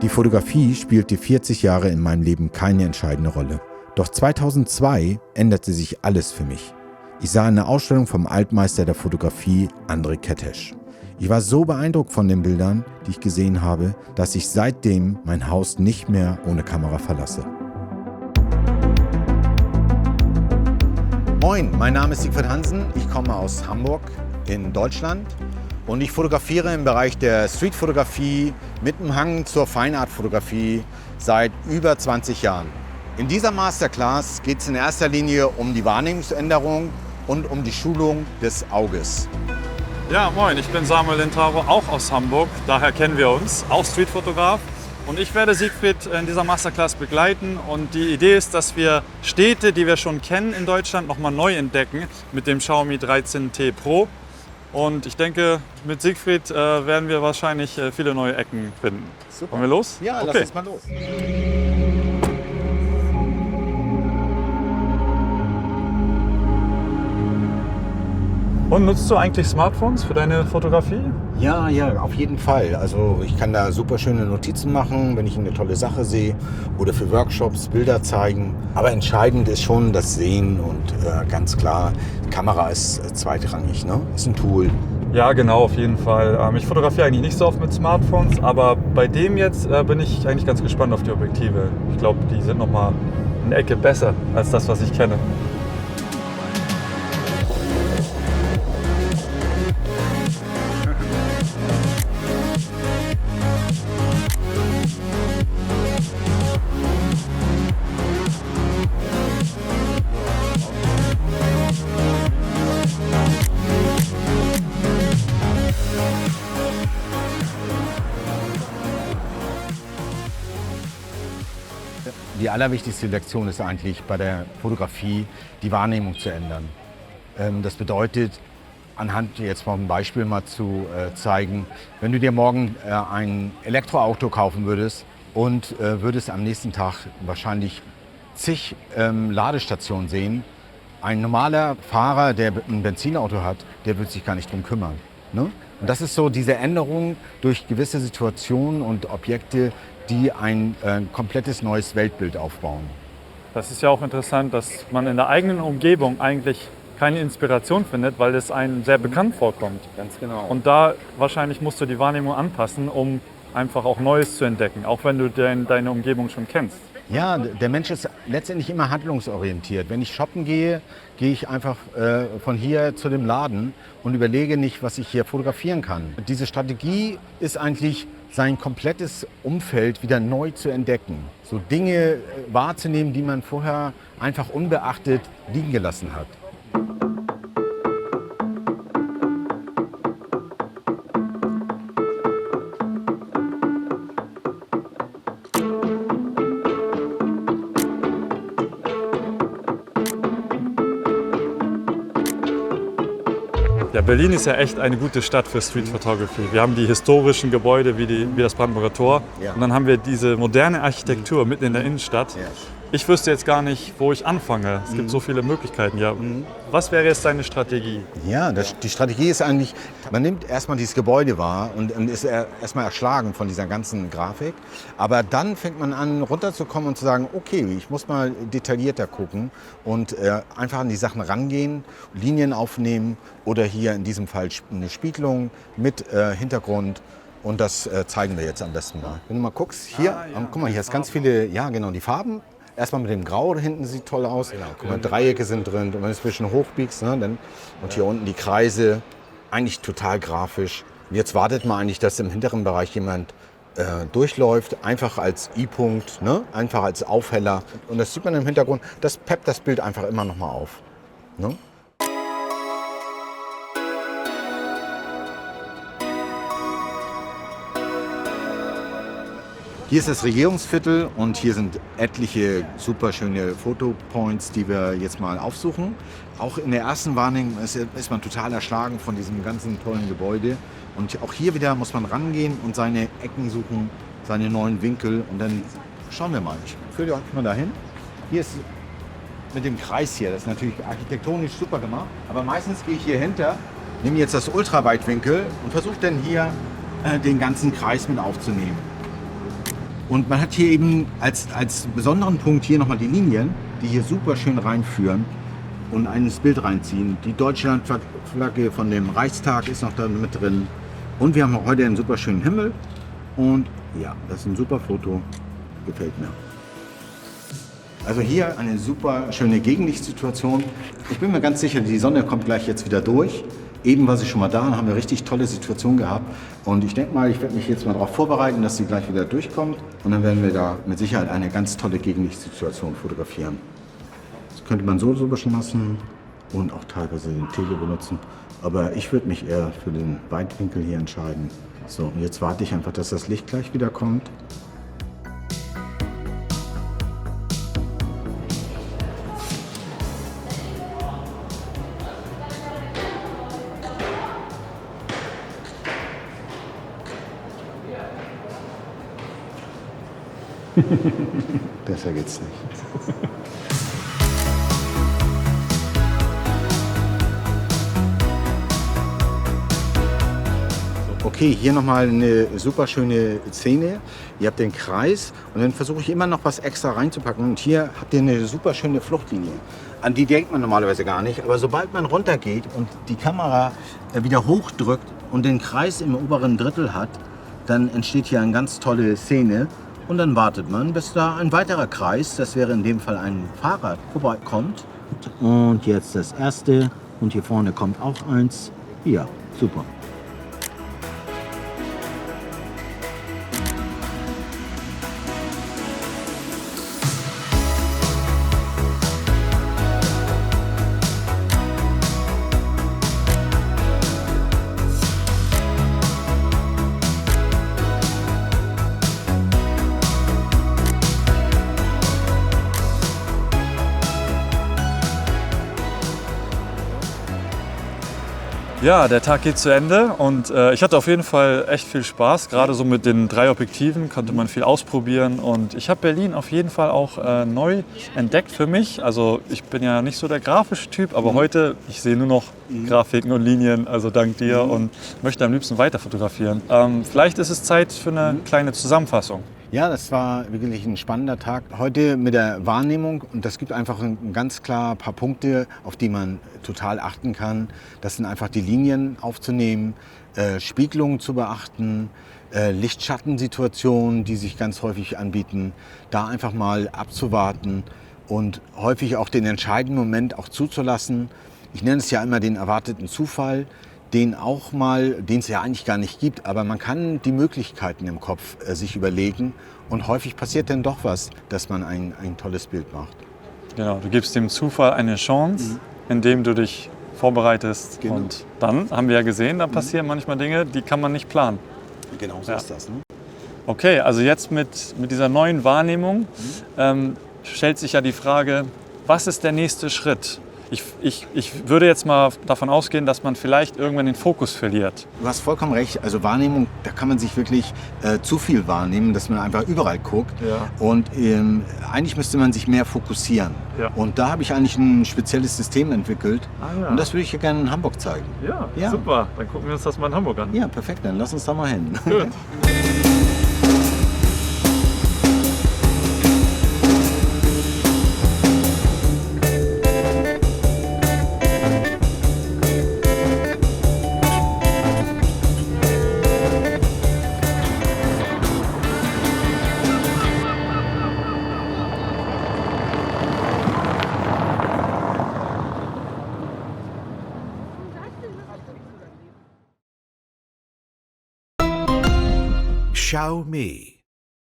Die Fotografie spielte 40 Jahre in meinem Leben keine entscheidende Rolle. Doch 2002 änderte sich alles für mich. Ich sah eine Ausstellung vom Altmeister der Fotografie, André Kertész. Ich war so beeindruckt von den Bildern, die ich gesehen habe, dass ich seitdem mein Haus nicht mehr ohne Kamera verlasse. Moin, mein Name ist Siegfried Hansen. Ich komme aus Hamburg in Deutschland und ich fotografiere im Bereich der Streetfotografie mit dem Hang zur Feinartfotografie seit über 20 Jahren. In dieser Masterclass geht es in erster Linie um die Wahrnehmungsänderung und um die Schulung des Auges. Ja, moin, ich bin Samuel Lintaro, auch aus Hamburg, daher kennen wir uns, auch Streetfotograf. Und ich werde Siegfried in dieser Masterclass begleiten. Und die Idee ist, dass wir Städte, die wir schon kennen in Deutschland, nochmal neu entdecken mit dem Xiaomi 13T Pro. Und ich denke, mit Siegfried werden wir wahrscheinlich viele neue Ecken finden. Super. Wollen wir los? Ja, okay. Lass uns mal los. Und nutzt du eigentlich Smartphones für deine Fotografie? Ja, auf jeden Fall. Also ich kann da super schöne Notizen machen, wenn ich eine tolle Sache sehe oder für Workshops Bilder zeigen. Aber entscheidend ist schon das Sehen und ganz klar, die Kamera ist zweitrangig, ne? Ist ein Tool. Ja, genau, auf jeden Fall. Ich fotografiere eigentlich nicht so oft mit Smartphones, aber bei dem jetzt bin ich eigentlich ganz gespannt auf die Objektive. Ich glaube, die sind nochmal eine Ecke besser als das, was ich kenne. Die allerwichtigste Lektion ist eigentlich bei der Fotografie, die Wahrnehmung zu ändern. Das bedeutet, anhand jetzt mal ein Beispiel mal zu zeigen, wenn du dir morgen ein Elektroauto kaufen würdest und würdest am nächsten Tag wahrscheinlich zig Ladestationen sehen, ein normaler Fahrer, der ein Benzinauto hat, der wird sich gar nicht drum kümmern. Ne? Und das ist so diese Änderung durch gewisse Situationen und Objekte, die ein komplettes neues Weltbild aufbauen. Das ist ja auch interessant, dass man in der eigenen Umgebung eigentlich keine Inspiration findet, weil es einem sehr bekannt vorkommt. Ganz genau. Und da wahrscheinlich musst du die Wahrnehmung anpassen, um einfach auch Neues zu entdecken, auch wenn du deine Umgebung schon kennst. Ja, der Mensch ist letztendlich immer handlungsorientiert. Wenn ich shoppen gehe, gehe ich einfach von hier zu dem Laden und überlege nicht, was ich hier fotografieren kann. Diese Strategie ist eigentlich, sein komplettes Umfeld wieder neu zu entdecken. So Dinge wahrzunehmen, die man vorher einfach unbeachtet liegen gelassen hat. Ja, Berlin ist ja echt eine gute Stadt für Street Photography. Wir haben die historischen Gebäude wie das Brandenburger Tor. Ja. Und dann haben wir diese moderne Architektur mitten in der Innenstadt. Ja. Ich wüsste jetzt gar nicht, wo ich anfange. Es gibt so viele Möglichkeiten. Ja. Was wäre jetzt deine Strategie? Ja, die Strategie ist eigentlich, man nimmt erstmal dieses Gebäude wahr und ist erstmal erschlagen von dieser ganzen Grafik. Aber dann fängt man an, runterzukommen und zu sagen, okay, ich muss mal detaillierter gucken und einfach an die Sachen rangehen, Linien aufnehmen oder hier in diesem Fall eine Spiegelung mit Hintergrund. Und das zeigen wir jetzt am besten mal. Wenn du mal guckst, hier, guck mal, hier ist ganz viele, ja genau, die Farben. Erstmal mit dem Grau da hinten sieht toll aus. Genau. Guck mal, Dreiecke sind drin. Und wenn du es ein bisschen hochbiegst, ne, dann, und hier unten die Kreise, eigentlich total grafisch. Und jetzt wartet man eigentlich, dass im hinteren Bereich jemand durchläuft, einfach als I-Punkt, ne, einfach als Aufheller. Und das sieht man im Hintergrund, das peppt das Bild einfach immer noch mal auf. Ne? Hier ist das Regierungsviertel und hier sind etliche super schöne Fotopoints, die wir jetzt mal aufsuchen. Auch in der ersten Wahrnehmung ist man total erschlagen von diesem ganzen tollen Gebäude. Und auch hier wieder muss man rangehen und seine Ecken suchen, seine neuen Winkel. Und dann schauen wir mal. Ich führe euch mal dahin. Hier ist mit dem Kreis hier, das ist natürlich architektonisch super gemacht. Aber meistens gehe ich hier hinter, nehme jetzt das Ultraweitwinkel und versuche dann hier den ganzen Kreis mit aufzunehmen. Und man hat hier eben als besonderen Punkt hier nochmal die Linien, die hier super schön reinführen und ins Bild reinziehen. Die Deutschlandflagge von dem Reichstag ist noch da mit drin. Und wir haben heute einen super schönen Himmel. Und ja, das ist ein super Foto. Gefällt mir. Also hier eine super schöne Gegenlichtsituation. Ich bin mir ganz sicher, die Sonne kommt gleich jetzt wieder durch. Eben war sie schon mal da und haben eine richtig tolle Situation gehabt. Und ich denke mal, ich werde mich jetzt mal darauf vorbereiten, dass sie gleich wieder durchkommt. Und dann werden wir da mit Sicherheit eine ganz tolle Gegenlichtssituation fotografieren. Das könnte man so wischen lassen und auch teilweise den Tele benutzen. Aber ich würde mich eher für den Weitwinkel hier entscheiden. So, und jetzt warte ich einfach, dass das Licht gleich wieder kommt. Besser geht's nicht. Okay, hier nochmal eine super schöne Szene. Ihr habt den Kreis und dann versuche ich immer noch was extra reinzupacken. Und hier habt ihr eine super schöne Fluchtlinie. An die denkt man normalerweise gar nicht. Aber sobald man runtergeht und die Kamera wieder hochdrückt und den Kreis im oberen Drittel hat, dann entsteht hier eine ganz tolle Szene. Und dann wartet man, bis da ein weiterer Kreis, das wäre in dem Fall ein Fahrrad, vorbeikommt. Und jetzt das erste. Und hier vorne kommt auch eins. Ja, super. Ja, der Tag geht zu Ende und ich hatte auf jeden Fall echt viel Spaß. Gerade so mit den 3 Objektiven konnte man viel ausprobieren und ich habe Berlin auf jeden Fall auch neu entdeckt für mich. Also ich bin ja nicht so der grafische Typ, aber heute, ich sehe nur noch Grafiken und Linien, also dank dir und möchte am liebsten weiter fotografieren. Vielleicht ist es Zeit für eine kleine Zusammenfassung. Ja, das war wirklich ein spannender Tag. Heute mit der Wahrnehmung und das gibt einfach ganz klar ein paar Punkte, auf die man total achten kann. Das sind einfach die Linien aufzunehmen, Spiegelungen zu beachten, Licht-Schatten-Situationen, die sich ganz häufig anbieten, da einfach mal abzuwarten und häufig auch den entscheidenden Moment auch zuzulassen. Ich nenne es ja immer den erwarteten Zufall. Den es ja eigentlich gar nicht gibt, aber man kann die Möglichkeiten im Kopf sich überlegen und häufig passiert dann doch was, dass man ein tolles Bild macht. Genau, du gibst dem Zufall eine Chance, indem du dich vorbereitest. Genau. Und dann haben wir ja gesehen, da passieren manchmal Dinge, die kann man nicht planen. Genau so ist das. Ne? Okay, also jetzt mit dieser neuen Wahrnehmung stellt sich ja die Frage, was ist der nächste Schritt? Ich würde jetzt mal davon ausgehen, dass man vielleicht irgendwann den Fokus verliert. Du hast vollkommen recht. Also Wahrnehmung, da kann man sich wirklich zu viel wahrnehmen, dass man einfach überall guckt. Ja. Und eigentlich müsste man sich mehr fokussieren. Ja. Und da habe ich eigentlich ein spezielles System entwickelt. Ah, ja. Und das würde ich gerne in Hamburg zeigen. Ja, super. Dann gucken wir uns das mal in Hamburg an. Ja, perfekt. Dann lass uns da mal hin. Gut. Xiaomi.